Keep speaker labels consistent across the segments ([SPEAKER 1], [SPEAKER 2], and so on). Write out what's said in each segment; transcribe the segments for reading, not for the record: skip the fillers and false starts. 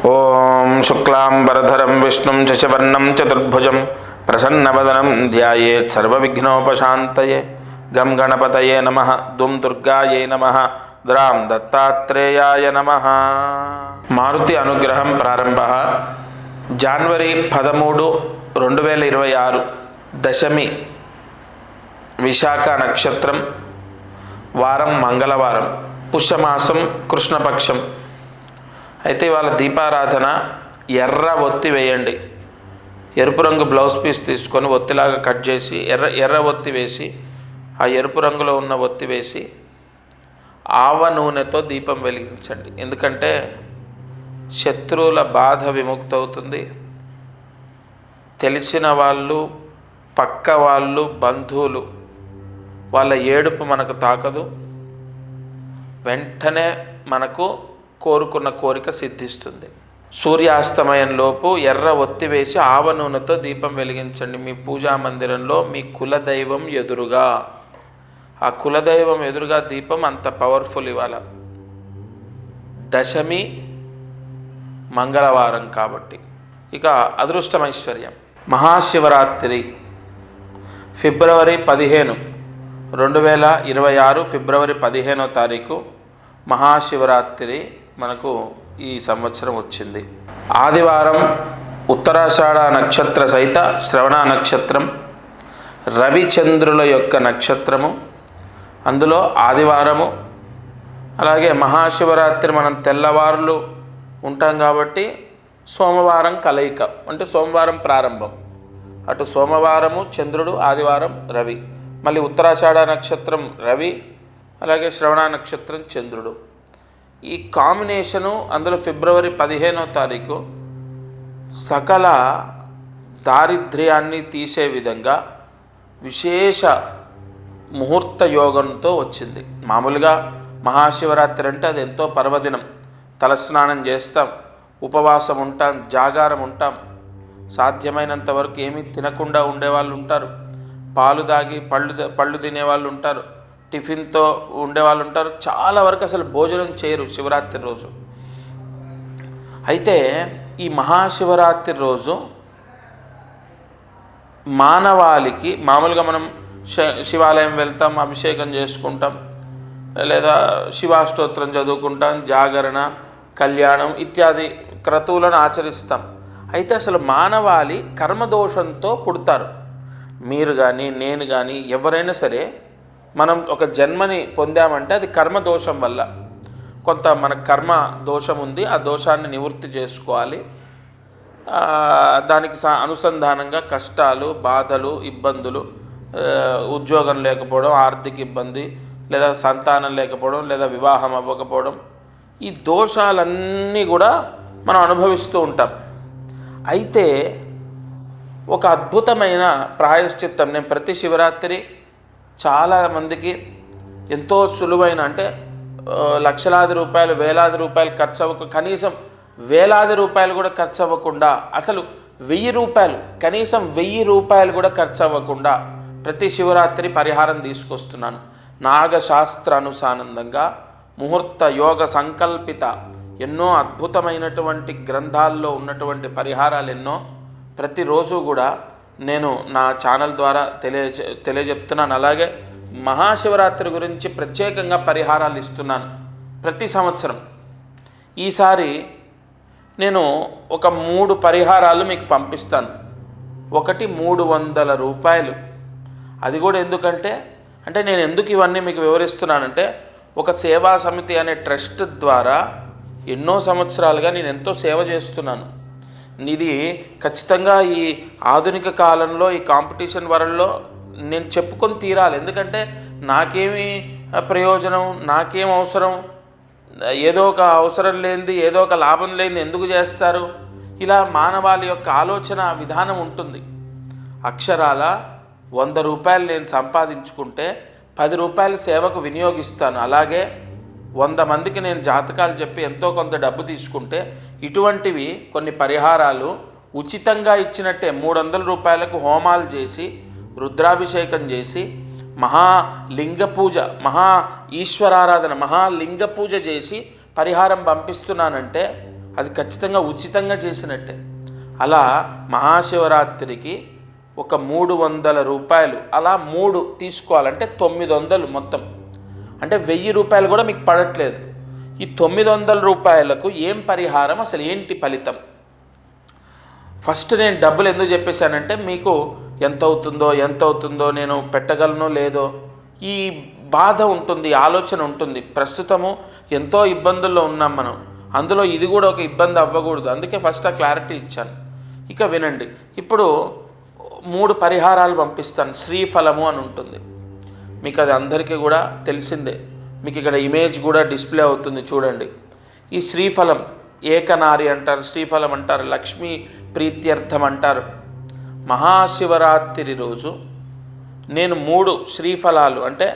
[SPEAKER 1] ఓం శుక్లాంబరధరం విష్ణుం శశివర్ణం చతుర్భుజం ప్రసన్నవదనం ధ్యాయేత్ సర్వవిఘ్నోపశాంతయే. గం గణపతయే నమః. దుం దుర్గాయై నమః. ద్రాం దత్తాత్రేయాయ నమః. మారుతి అనుగ్రహం ప్రారంభ. జనవరి 13, 2026 దశమి, విశాఖ నక్షత్రం, వారం మంగళవారం, పుష్యమాసం, కృష్ణపక్షం. అయితే ఇవాళ దీపారాధన ఎర్ర ఒత్తి వేయండి. ఎరుపు రంగు బ్లౌజ్ పీస్ తీసుకొని ఒత్తిలాగా కట్ చేసి ఎర్ర ఒత్తి వేసి ఆ ఎరుపు రంగులో ఉన్న ఒత్తి వేసి ఆవ నూనెతో దీపం వెలిగించండి. ఎందుకంటే శత్రువుల బాధ విముక్తవుతుంది. తెలిసిన వాళ్ళు, పక్క వాళ్ళు, బంధువులు వాళ్ళ ఏడుపు మనకు తాకదు. వెంటనే మనకు కోరుకున్న కోరిక సిద్ధిస్తుంది. సూర్యాస్తమయంలోపు ఎర్ర ఒత్తి వేసి ఆవ నూనెతో దీపం వెలిగించండి. మీ పూజా మందిరంలో మీ కులదైవం ఎదురుగా, ఆ కులదైవం ఎదురుగా దీపం అంత పవర్ఫుల్. ఇవాళ దశమి, మంగళవారం కాబట్టి. ఇక అదృష్టమైశ్వర్యం. మహాశివరాత్రి ఫిబ్రవరి 15, 2026 ఫిబ్రవరి 15వ తారీఖు మహాశివరాత్రి మనకు ఈ సంవత్సరం వచ్చింది. ఆదివారం, ఉత్తరాషాఢ నక్షత్ర సహిత శ్రవణ నక్షత్రం, రవిచంద్రుల యొక్క నక్షత్రము. అందులో ఆదివారము. అలాగే మహాశివరాత్రి మనం తెల్లవారులు ఉంటాం కాబట్టి సోమవారం కలయిక, అంటే సోమవారం ప్రారంభం. అటు సోమవారము చంద్రుడు, ఆదివారం రవి, మళ్ళీ ఉత్తరాషాఢ నక్షత్రం రవి, అలాగే శ్రవణ నక్షత్రం చంద్రుడు. ఈ కాంబినేషను అందులో ఫిబ్రవరి 15వ తారీఖు సకల దారిద్ర్యాన్ని తీసే విధంగా విశేష ముహూర్త యోగంతో వచ్చింది. మామూలుగా మహాశివరాత్రి అంటే అది ఎంతో పర్వదినం. తలస్నానం చేస్తాం, ఉపవాసం ఉంటాం, జాగారం ఉంటాం. సాధ్యమైనంత వరకు ఏమీ తినకుండా ఉండేవాళ్ళు ఉంటారు, పాలు దాగి పళ్ళు తినేవాళ్ళు ఉంటారు, టిఫిన్తో ఉండేవాళ్ళు ఉంటారు. చాలా వరకు అసలు భోజనం చేయరు శివరాత్రి రోజు. అయితే ఈ మహాశివరాత్రి రోజు మానవాళికి, మామూలుగా మనం శివాలయం వెళ్తాం, అభిషేకం చేసుకుంటాం, లేదా శివాష్టోత్రం చదువుకుంటాం, జాగరణ, కళ్యాణం ఇత్యాది క్రతువులను ఆచరిస్తాం. అయితే అసలు మానవాళి కర్మదోషంతో పుడతారు. మీరు కానీ, నేను కానీ, ఎవరైనా సరే మనం ఒక జన్మని పొందామంటే అది కర్మదోషం వల్ల. కొంత మన కర్మ దోషం ఉంది, ఆ దోషాన్ని నివృత్తి చేసుకోవాలి. దానికి అనుసంధానంగా కష్టాలు, బాధలు, ఇబ్బందులు, ఉద్యోగం లేకపోవడం, ఆర్థిక ఇబ్బంది, లేదా సంతానం లేకపోవడం, లేదా వివాహం అవ్వకపోవడం, ఈ దోషాలన్నీ కూడా మనం అనుభవిస్తూ ఉంటాం. అయితే ఒక అద్భుతమైన ప్రాయశ్చిత్తం, నేను ప్రతి శివరాత్రి చాలామందికి ఎంతో సులువైన, అంటే లక్షలాది రూపాయలు, వేలాది రూపాయలు ఖర్చు అవ్వక, కనీసం వేలాది రూపాయలు కూడా ఖర్చు అవ్వకుండా, అసలు 1000 రూపాయలు, కనీసం 1000 రూపాయలు కూడా ఖర్చు అవ్వకుండా ప్రతి శివరాత్రి పరిహారం తీసుకొస్తున్నాను. నాగశాస్త్రానుసానందంగా ముహూర్త యోగ సంకల్పిత ఎన్నో అద్భుతమైనటువంటి గ్రంథాల్లో ఉన్నటువంటి పరిహారాలు ఎన్నో ప్రతిరోజు కూడా నేను నా ఛానల్ ద్వారా తెలియజెప్తున్నాను. అలాగే మహాశివరాత్రి గురించి ప్రత్యేకంగా పరిహారాలు ఇస్తున్నాను ప్రతి సంవత్సరం. ఈసారి నేను ఒక 3 పరిహారాలు మీకు పంపిస్తాను. ఒకటి 300 రూపాయలు. అది కూడా ఎందుకంటే, అంటే నేను ఎందుకు ఇవన్నీ మీకు వివరిస్తున్నానంటే, ఒక సేవా సమితి అనే ట్రస్ట్ ద్వారా ఎన్నో సంవత్సరాలుగా నేను ఎంతో సేవ చేస్తున్నాను. ఇది ఖచ్చితంగా ఈ ఆధునిక కాలంలో, ఈ కాంపిటీషన్ వరల్డ్లో నేను చెప్పుకొని తీరాలి. ఎందుకంటే నాకేమి ప్రయోజనం, నాకేం అవసరం, ఏదో ఒక అవసరం లేనిది, ఏదో ఒక లాభం లేనిది ఎందుకు చేస్తారు? ఇలా మానవాళి యొక్క ఆలోచన విధానం ఉంటుంది. అక్షరాల 100 రూపాయలు నేను సంపాదించుకుంటే 10 రూపాయలు సేవకు వినియోగిస్తాను. అలాగే 100 మందికి నేను జాతకాలు చెప్పి ఎంతో కొంత డబ్బు తీసుకుంటే, ఇటువంటివి కొన్ని పరిహారాలు ఉచితంగా ఇచ్చినట్టే 300 రూపాయలకు హోమాలు చేసి, రుద్రాభిషేకం చేసి, మహాలింగ పూజ, మహా ఈశ్వరారాధన, మహాలింగ పూజ చేసి పరిహారం పంపిస్తున్నానంటే అది ఖచ్చితంగా ఉచితంగా చేసినట్టే. అలా మహాశివరాత్రికి ఒక 300 రూపాయలు అలా 3 తీసుకోవాలంటే 900 మొత్తం, అంటే 1000 రూపాయలు కూడా మీకు పడట్లేదు. ఈ 900 రూపాయలకు ఏం పరిహారం, అసలు ఏంటి ఫలితం? ఫస్ట్ నేను డబ్బులు ఎందుకు చెప్పేశానంటే మీకు ఎంత అవుతుందో నేను పెట్టగలనో లేదో ఈ బాధ ఉంటుంది, ఆలోచన ఉంటుంది. ప్రస్తుతము ఎంతో ఇబ్బందుల్లో ఉన్నాం మనం, అందులో ఇది కూడా ఒక ఇబ్బంది అవ్వకూడదు, అందుకే ఫస్ట్ ఆ క్లారిటీ ఇచ్చాను. ఇక వినండి, ఇప్పుడు 3 పరిహారాలు పంపిస్తాను. శ్రీఫలము అని ఉంటుంది, మీకు అది అందరికీ కూడా తెలిసిందే. మీకు ఇక్కడ ఇమేజ్ కూడా డిస్ప్లే అవుతుంది చూడండి. ఈ శ్రీఫలం ఏకనారి అంటారు, శ్రీఫలం అంటారు, లక్ష్మీ ప్రీత్యర్థం అంటారు. మహాశివరాత్రి రోజు నేను 3 శ్రీఫలాలు అంటే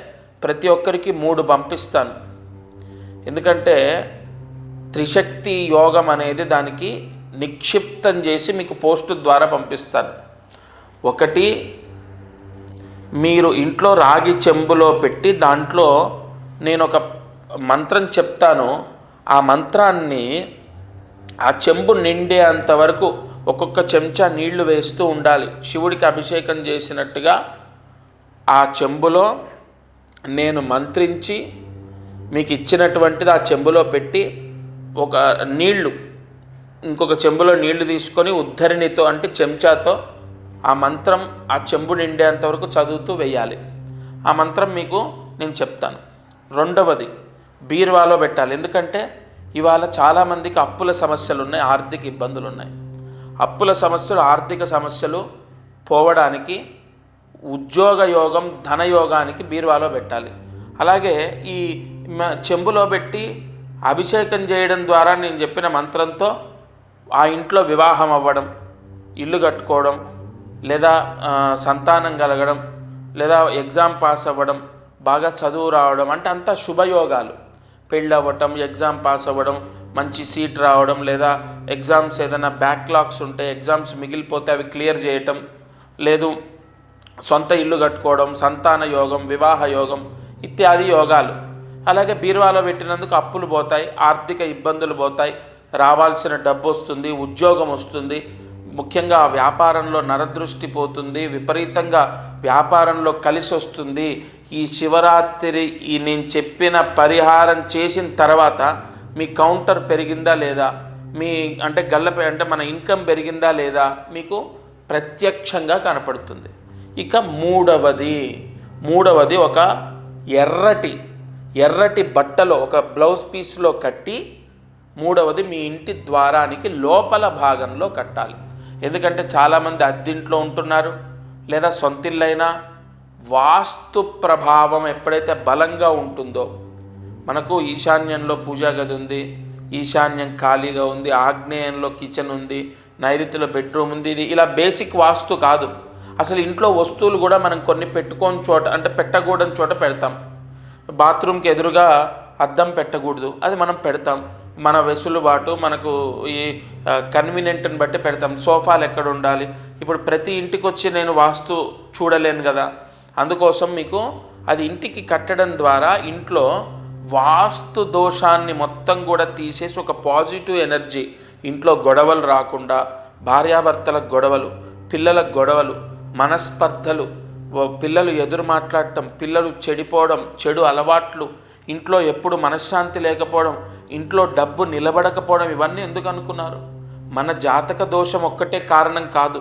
[SPEAKER 1] ప్రతి ఒక్కరికి 3 పంపిస్తాను. ఎందుకంటే త్రిశక్తి యోగం అనేది దానికి నిక్షిప్తం చేసి మీకు పోస్టు ద్వారా పంపిస్తాను. ఒకటి, మీరు ఇంట్లో రాగి చెంబులో పెట్టి దాంట్లో నేను ఒక మంత్రం చెప్తాను, ఆ మంత్రాన్ని ఆ చెంబు నిండే అంతవరకు ఒక్కొక్క చెంచా నీళ్లు వేస్తూ ఉండాలి. శివుడికి అభిషేకం చేసినట్టుగా ఆ చెంబులో నేను మంత్రించి మీకు ఇచ్చినటువంటిది ఆ చెంబులో పెట్టి ఒక నీళ్లు ఇంకొక చెంబులో నీళ్లు తీసుకొని ఉద్ధరిణితో అంటే చెంచాతో ఆ మంత్రం ఆ చెంబు నిండేంతవరకు చదువుతూ వేయాలి. ఆ మంత్రం మీకు నేను చెప్తాను. రెండవది, బీరువాలో పెట్టాలి. ఎందుకంటే ఇవాళ చాలామందికి అప్పుల సమస్యలు ఉన్నాయి, ఆర్థిక ఇబ్బందులు ఉన్నాయి. అప్పుల సమస్యలు, ఆర్థిక సమస్యలు పోవడానికి ఉద్యోగ యోగం, ధనయోగానికి బీరువాలో పెట్టాలి. అలాగే ఈ చెంబులో పెట్టి అభిషేకం చేయడం ద్వారా నేను చెప్పిన మంత్రంతో ఆ ఇంట్లో వివాహం అవ్వడం, ఇల్లు కట్టుకోవడం, లేదా సంతానం కలగడం, లేదా ఎగ్జామ్ పాస్ అవ్వడం, బాగా చదువు రావడం, అంటే అంతా శుభయోగాలు. పెళ్ళి అవ్వటం, ఎగ్జామ్ పాస్ అవ్వడం, మంచి సీట్ రావడం, లేదా ఎగ్జామ్స్ ఏదైనా బ్యాక్లాగ్స్ ఉంటే ఎగ్జామ్స్ మిగిలిపోతే అవి క్లియర్ చేయటం, లేదు సొంత ఇల్లు కట్టుకోవడం, సంతాన యోగం, వివాహ యోగం ఇత్యాది యోగాలు. అలాగే బీరువాలో పెట్టినందుకు అప్పులు పోతాయి, ఆర్థిక ఇబ్బందులు పోతాయి, రావాల్సిన డబ్బు వస్తుంది, ఉద్యోగం వస్తుంది. ముఖ్యంగా వ్యాపారంలో నరదృష్టి పోతుంది, విపరీతంగా వ్యాపారంలో కలిసి వస్తుంది. ఈ శివరాత్రి ఈ నేను చెప్పిన పరిహారం చేసిన తర్వాత మీ కౌంటర్ పెరిగిందా లేదా, మీ అంటే అంటే మన ఇన్కమ్ పెరిగిందా లేదా మీకు ప్రత్యక్షంగా కనపడుతుంది. ఇక మూడవది ఒక ఎర్రటి బట్టలో ఒక బ్లౌజ్ పీస్లో కట్టి, మూడవది మీ ఇంటి ద్వారానికి లోపల భాగంలో కట్టాలి. ఎందుకంటే చాలామంది అద్దింట్లో ఉంటున్నారు, లేదా సొంతిల్లైనా వాస్తు ప్రభావం ఎప్పుడైతే బలంగా ఉంటుందో, మనకు ఈశాన్యంలో పూజా గది ఉంది, ఈశాన్యం ఖాళీగా ఉంది, ఆగ్నేయంలో కిచెన్ ఉంది, నైరుతిలో బెడ్రూమ్ ఉంది. ఇది ఇలా బేసిక్ వాస్తు కాదు. అసలు ఇంట్లో వస్తువులు కూడా మనం కొన్ని పెట్టుకోని చోట అంటే పెట్టకూడని చోట పెడతాం. బాత్రూమ్కి ఎదురుగా అద్దం పెట్టకూడదు, అది మనం పెడతాం. మన వెసులుబాటు, మనకు ఈ కన్వీనియంట్ని బట్టి పెడతాం. సోఫాలు ఎక్కడ ఉండాలి, ఇప్పుడు ప్రతి ఇంటికి వచ్చి నేను వాస్తు చూడలేను కదా, అందుకోసం మీకు అది ఇంటికి కట్టడం ద్వారా ఇంట్లో వాస్తు దోషాన్ని మొత్తం కూడా తీసేసి ఒక పాజిటివ్ ఎనర్జీ, ఇంట్లో గొడవలు రాకుండా, భార్యాభర్తలకు గొడవలు, పిల్లలకు గొడవలు, మనస్పర్ధలు, పిల్లలు ఎదురు మాట్లాడటం, పిల్లలు చెడిపోవడం, చెడు అలవాట్లు, ఇంట్లో ఎప్పుడు మనశ్శాంతి లేకపోవడం, ఇంట్లో డబ్బు నిలబడకపోవడం, ఇవన్నీ ఎందుకు అనుకున్నారు? మన జాతక దోషం ఒక్కటే కారణం కాదు.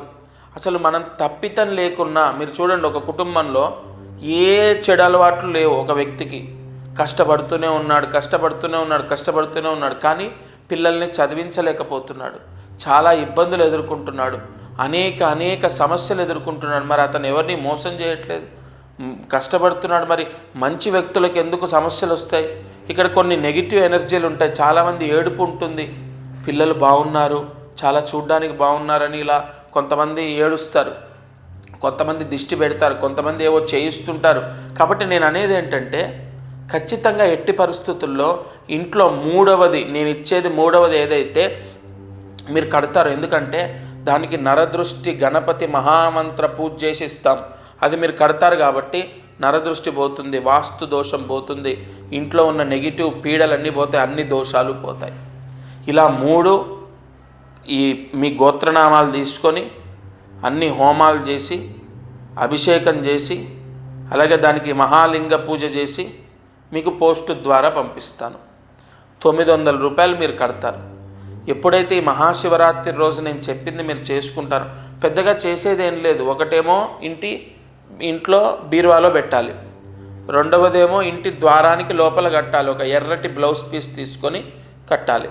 [SPEAKER 1] అసలు మనం తప్పితం లేకున్నా మీరు చూడండి, ఒక కుటుంబంలో ఏ చెడు అలవాట్లు లేవు, ఒక వ్యక్తికి కష్టపడుతూనే ఉన్నాడు, కానీ పిల్లల్ని చదివించలేకపోతున్నాడు, చాలా ఇబ్బందులు ఎదుర్కొంటున్నాడు, అనేక సమస్యలు ఎదుర్కొంటున్నాడు. మరి అతను ఎవరిని మోసం చేయట్లేదు, కష్టపడుతున్నాడు. మరి మంచి వ్యక్తులకు ఎందుకు సమస్యలు వస్తాయి? ఇక్కడ కొన్ని నెగిటివ్ ఎనర్జీలు ఉంటాయి. చాలామంది ఏడుపు ఉంటుంది, పిల్లలు బాగున్నారు, చాలా చూడ్డానికి బాగున్నారని ఇలా కొంతమంది ఏడుస్తారు, కొంతమంది దిష్టి పెడతారు, కొంతమంది ఏవో చేయిస్తుంటారు. కాబట్టి నేను అనేది ఏంటంటే, ఖచ్చితంగా ఎట్టి పరిస్థితుల్లో ఇంట్లో నేను ఇచ్చేది మూడవది ఏదైతే మీరు కడతారో, ఎందుకంటే దానికి నరదృష్టి గణపతి మహామంత్ర పూజ చేసి ఇస్తాం, అది మీరు కడతారు కాబట్టి నరదృష్టి పోతుంది, వాస్తు దోషం పోతుంది, ఇంట్లో ఉన్న నెగిటివ్ పీడలన్నీ పోతాయి, అన్ని దోషాలు పోతాయి. ఇలా 3 ఈ మీ గోత్రనామాలు తీసుకొని అన్ని హోమాలు చేసి అభిషేకం చేసి అలాగే దానికి మహాలింగ పూజ చేసి మీకు పోస్టు ద్వారా పంపిస్తాను. 900 రూపాయలు మీరు కడతారు. ఎప్పుడైతే ఈ మహాశివరాత్రి రోజు నేను చెప్పింది మీరు చేసుకుంటారో, పెద్దగా చేసేదేం లేదు. ఒకటేమో ఇంట్లో బీరువాలో పెట్టాలి, రెండవదేమో ఇంటి ద్వారానికి లోపల కట్టాలి, ఒక ఎర్రటి బ్లౌజ్ పీస్ తీసుకొని కట్టాలి.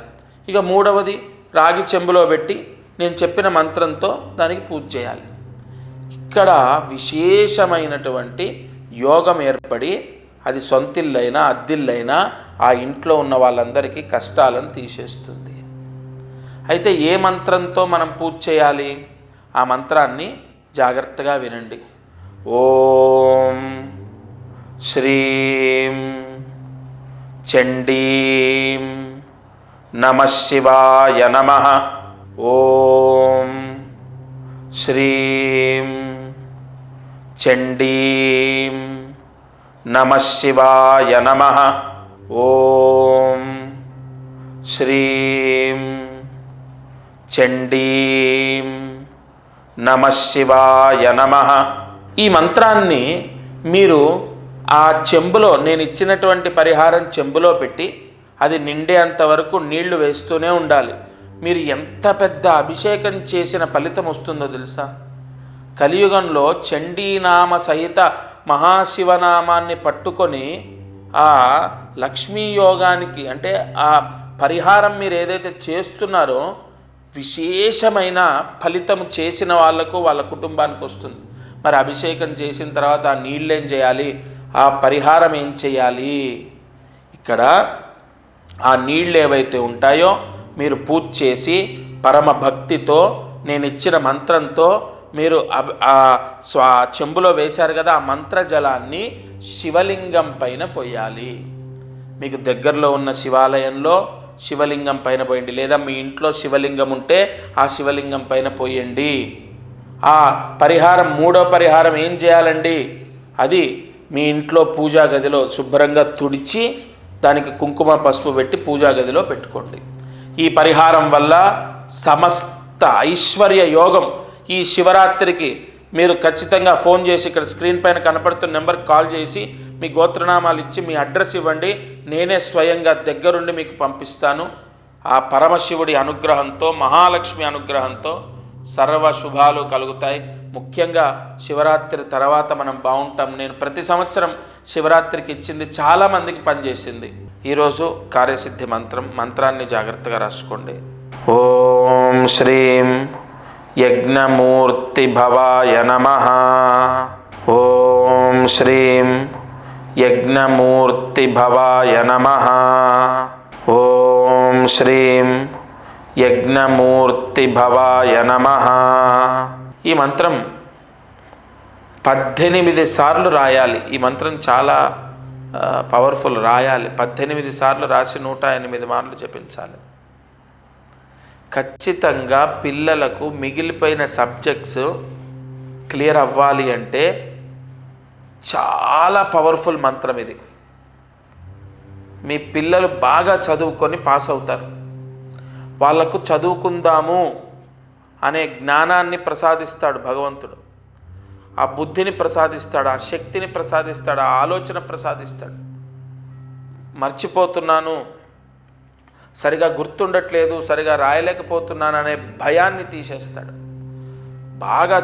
[SPEAKER 1] ఇక మూడవది రాగి చెంబులో పెట్టి నేను చెప్పిన మంత్రంతో దానికి పూజ చేయాలి. ఇక్కడ విశేషమైనటువంటి యోగం ఏర్పడి అది సొంతిల్లైనా అద్దిల్లైనా ఆ ఇంట్లో ఉన్న వాళ్ళందరికీ కష్టాలను తీసేస్తుంది. అయితే ఏ మంత్రంతో మనం పూజ చేయాలి? ఆ మంత్రాన్ని జాగ్రత్తగా వినండి. ఓం శ్రీం చండీం నమః శివాయ నమః. ఓం శ్రీం చండీం నమః శివాయ నమః. ఓం శ్రీం చండీం నమః శివాయ నమః. ఈ మంత్రాన్ని మీరు ఆ చెంబులో, నేను ఇచ్చినటువంటి పరిహారం చెంబులో పెట్టి అది నిండేంత వరకు నీళ్లు వేస్తూనే ఉండాలి. మీరు ఎంత పెద్ద అభిషేకం చేసిన ఫలితం వస్తుందో తెలుసా? కలియుగంలో చండీనామ సహిత మహాశివనామాన్ని పట్టుకొని ఆ లక్ష్మీ యోగానికి, అంటే ఆ పరిహారం మీరు ఏదైతే చేస్తున్నారో విశేషమైన ఫలితం చేసిన వాళ్లకు, వాళ్ళ కుటుంబానికి వస్తుంది. మరి అభిషేకం చేసిన తర్వాత ఆ నీళ్ళు ఏం చేయాలి? ఆ పరిహారం ఏం చేయాలి? ఇక్కడ ఆ నీళ్ళు ఏవైతే ఉంటాయో మీరు పూజ చేసి పరమ భక్తితో నేను ఇచ్చిన మంత్రంతో మీరు చెంబులో వేశారు కదా, ఆ మంత్ర జలాన్ని శివలింగం పైన పోయాలి. మీకు దగ్గరలో ఉన్న శివాలయంలో శివలింగం పైన పోయండి, లేదా మీ ఇంట్లో శివలింగం ఉంటే ఆ శివలింగం పైన పోయండి. ఆ పరిహారం, మూడో పరిహారం ఏం చేయాలండి? అది మీ ఇంట్లో పూజా గదిలో శుభ్రంగా తుడిచి దానికి కుంకుమ పసుపు పెట్టి పూజా గదిలో పెట్టుకోండి. ఈ పరిహారం వల్ల సమస్త ఐశ్వర్య యోగం ఈ శివరాత్రికి మీరు ఖచ్చితంగా ఫోన్ చేసి, ఇక్కడ స్క్రీన్ పైన కనపడుతున్న నెంబర్కి కాల్ చేసి మీ గోత్రనామాలు ఇచ్చి మీ అడ్రస్ ఇవ్వండి. నేనే స్వయంగా దగ్గరుండి మీకు పంపిస్తాను. ఆ పరమశివుడి అనుగ్రహంతో, మహాలక్ష్మి అనుగ్రహంతో సర్వ శుభాలు కలుగుతాయి. ముఖ్యంగా శివరాత్రి తర్వాత మనం బాగుంటాం. నేను ప్రతి సంవత్సరం శివరాత్రికి ఇచ్చింది చాలామందికి పనిచేసింది. ఈరోజు కార్యసిద్ధి మంత్రాన్ని జాగ్రత్తగా రాసుకోండి. ఓం శ్రీం యజ్ఞమూర్తి భవాయ నమః. ఓం శ్రీం యజ్ఞమూర్తి భవాయ నమః. ఓం శ్రీం యజ్ఞమూర్తి భవాయ నమః. ఈ మంత్రం 18 సార్లు రాయాలి. ఈ మంత్రం చాలా పవర్ఫుల్. రాయాలి 18 సార్లు రాసి 108 మార్లు జపించాలి. ఖచ్చితంగా పిల్లలకు మిగిలిపోయిన సబ్జెక్ట్స్ క్లియర్ అవ్వాలి అంటే చాలా పవర్ఫుల్ మంత్రం ఇది. మీ పిల్లలు బాగా చదువుకొని పాస్ అవుతారు. వాళ్లకు చదువుకుందాము అనే జ్ఞానాన్ని ప్రసాదిస్తాడు భగవంతుడు. ఆ బుద్ధిని ప్రసాదిస్తాడు, ఆ శక్తిని ప్రసాదిస్తాడు, ఆ ఆలోచన ప్రసాదిస్తాడు. మర్చిపోతున్నాను, సరిగా గుర్తుండట్లేదు, సరిగా రాయలేకపోతున్నాను అనే భయాన్ని తీసేస్తాడు. బాగా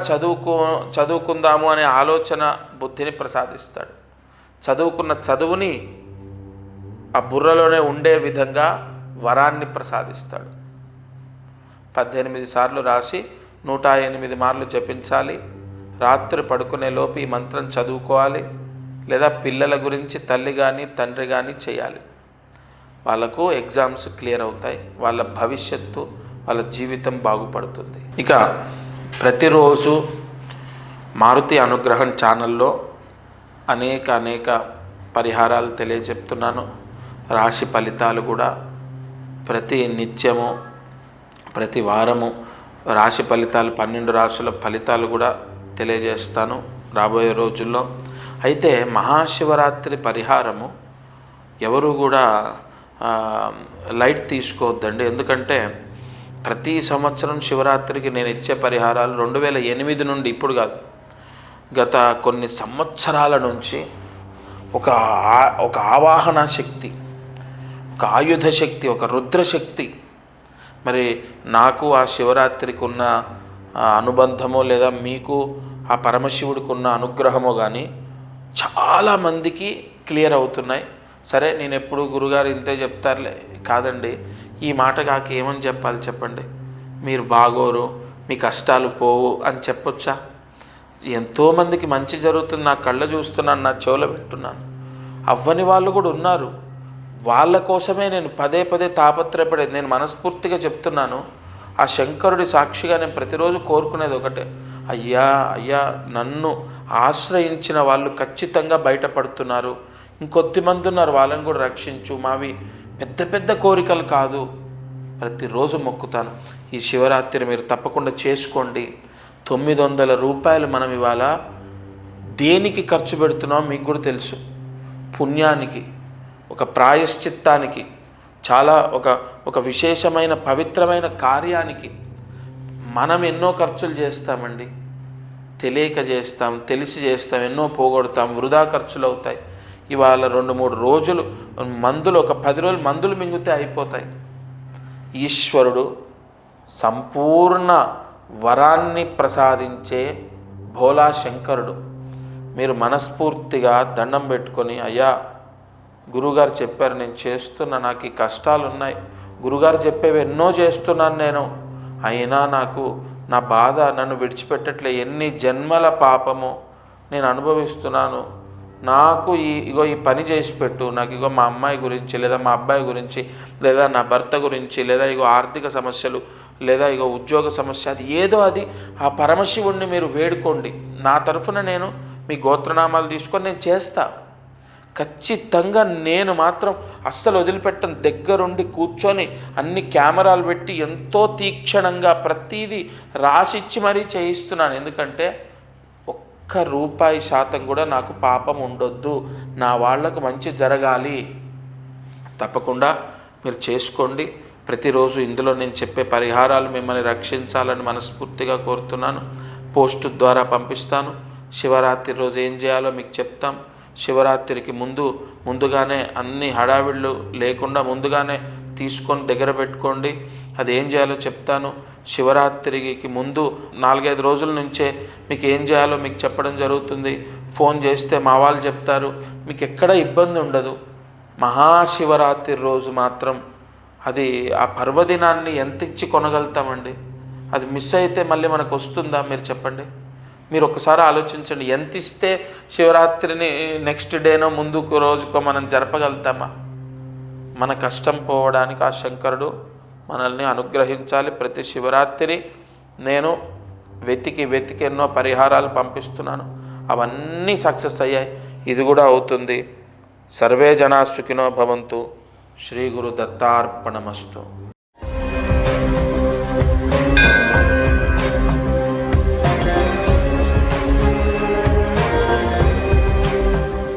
[SPEAKER 1] చదువుకుందాము అనే ఆలోచన బుద్ధిని ప్రసాదిస్తాడు. చదువుకున్న చదువుని ఆ బుర్రలోనే ఉండే విధంగా వరాన్ని ప్రసాదిస్తాడు. 18 సార్లు రాసి 108 మార్లు జపించాలి. రాత్రి పడుకునే లోపు ఈ మంత్రం చదువుకోవాలి. లేదా పిల్లల గురించి తల్లి కానీ తండ్రి కానీ చేయాలి. వాళ్ళకు ఎగ్జామ్స్ క్లియర్ అవుతాయి, వాళ్ళ భవిష్యత్తు, వాళ్ళ జీవితం బాగుపడుతుంది. ఇక ప్రతిరోజు మారుతి అనుగ్రహం ఛానల్లో అనేక పరిహారాలు తెలియజెప్తున్నాను. రాశి ఫలితాలు కూడా ప్రతి నిత్యము, ప్రతి వారము రాశి ఫలితాలు, 12 రాశుల ఫలితాలు కూడా తెలియజేస్తాను రాబోయే రోజుల్లో. అయితే మహాశివరాత్రి పరిహారము ఎవరు కూడా లైట్ తీసుకోవద్దండి. ఎందుకంటే ప్రతి సంవత్సరం శివరాత్రికి నేను ఇచ్చే పరిహారాలు 2008 నుండి, ఇప్పుడు కాదు, గత కొన్ని సంవత్సరాల నుంచి ఒక ఆవాహన శక్తి, ఒక ఆయుధ శక్తి, ఒక రుద్రశక్తి, మరి నాకు ఆ శివరాత్రికి ఉన్న అనుబంధమో లేదా మీకు ఆ పరమశివుడికి ఉన్న అనుగ్రహమో కానీ చాలామందికి క్లియర్ అవుతున్నాయి. సరే, నేను ఎప్పుడు గురుగారు ఇంతే చెప్తారులే, కాదండి, ఈ మాట కాక ఏమని చెప్పాలి చెప్పండి? మీరు బాగోరు, మీ కష్టాలు పోవు అని చెప్పొచ్చా? ఎంతోమందికి మంచి జరుగుతుంది, నా కళ్ళ చూస్తున్నాను, నా చెవుల వింటున్నాను. అవ్వని వాళ్ళు కూడా ఉన్నారు. వాళ్ళ కోసమే నేను పదే పదే తాపత్రయపడేది. నేను మనస్ఫూర్తిగా చెప్తున్నాను, ఆ శంకరుడి సాక్షిగా నేను ప్రతిరోజు కోరుకునేది ఒకటే, అయ్యా అయ్యా, నన్ను ఆశ్రయించిన వాళ్ళు ఖచ్చితంగా బయటపడుతున్నారు, ఇంకొద్దిమంది ఉన్నారు, వాళ్ళని కూడా రక్షించు. మావి పెద్ద పెద్ద కోరికలు కాదు, ప్రతిరోజు మొక్కుతాను. ఈ శివరాత్రి మీరు తప్పకుండా చేసుకోండి. 900 రూపాయలు మనం ఇవాళ దేనికి ఖర్చు పెడుతున్నామో మీకు కూడా తెలుసు. పుణ్యానికి, ఒక ప్రాయశ్చిత్తానికి, చాలా ఒక విశేషమైన పవిత్రమైన కార్యానికి మనం ఎన్నో ఖర్చులు చేస్తామండి. తెలియక చేస్తాం, తెలిసి చేస్తాం, ఎన్నో పోగొడతాం, వృధా ఖర్చులు అవుతాయి. ఇవాళ 2-3 రోజులు మందులు, ఒక 10 రోజులు మందులు మింగితే అయిపోతాయి. ఈశ్వరుడు సంపూర్ణ వరాన్ని ప్రసాదించే భోలా శంకరుడు. మీరు మనస్ఫూర్తిగా దండం పెట్టుకొని, అయ్యా గురుగారు చెప్పారు, నేను చేస్తున్నా, నాకు ఈ కష్టాలు ఉన్నాయి, గురుగారు చెప్పేవి ఎన్నో చేస్తున్నాను నేను, అయినా నాకు నా బాధ నన్ను విడిచిపెట్టట్లే, ఎన్ని జన్మల పాపము నేను అనుభవిస్తున్నాను, నాకు ఈ పని చేసి పెట్టు, నాకు మా అమ్మాయి గురించి, లేదా మా అబ్బాయి గురించి, లేదా నా భర్త గురించి, లేదా ఆర్థిక సమస్యలు, లేదా ఉద్యోగ సమస్య, అది ఏదో అది ఆ పరమశివుణ్ణి మీరు వేడుకోండి. నా తరఫున నేను మీ గోత్రనామాలు తీసుకొని నేను చేస్తా. ఖచ్చితంగా నేను మాత్రం అస్సలు వదిలిపెట్టను. దగ్గరుండి కూర్చొని అన్ని కెమెరాలు పెట్టి ఎంతో తీక్షణంగా ప్రతీదీ రాసిచ్చి మరీ చేయిస్తున్నాను. ఎందుకంటే ₹1 కూడా నాకు పాపం ఉండొద్దు, నా వాళ్లకు మంచి జరగాలి. తప్పకుండా మీరు చేసుకోండి. ప్రతిరోజు ఇందులో నేను చెప్పే పరిహారాలు మిమ్మల్ని రక్షించాలని మనస్ఫూర్తిగా కోరుతున్నాను. పోస్టు ద్వారా పంపిస్తాను. శివరాత్రి రోజు ఏం చేయాలో మీకు చెప్తాం. శివరాత్రికి ముందుగానే అన్ని హడావిళ్ళు లేకుండా ముందుగానే తీసుకొని దగ్గర పెట్టుకోండి. అది ఏం చేయాలో చెప్తాను. శివరాత్రికి ముందు 4-5 రోజుల నుంచే మీకు ఏం చేయాలో మీకు చెప్పడం జరుగుతుంది. ఫోన్ చేస్తే మా వాళ్ళు చెప్తారు, మీకు ఎక్కడ ఇబ్బంది ఉండదు. మహాశివరాత్రి రోజు మాత్రం అది ఆ పర్వదినాన్ని ఎంత ఇచ్చి కొనగలుగుతామండి? అది మిస్ అయితే మళ్ళీ మనకు వస్తుందా? మీరు చెప్పండి. మీరు ఒకసారి ఆలోచించండి, ఎంత ఇస్తే శివరాత్రిని నెక్స్ట్ డేనో ముందుకు రోజుకో మనం జరపగలుగుతామా? మన కష్టం పోవడానికి ఆ శంకరుడు మనల్ని అనుగ్రహించాలి. ప్రతి శివరాత్రి నేను వెతికి ఎన్నో పరిహారాలు పంపిస్తున్నాను, అవన్నీ సక్సెస్ అయ్యాయి. ఇది కూడా అవుతుంది. సర్వే జనా సుఖినో భవంతు. శ్రీ గురు దత్తార్పణమస్తు.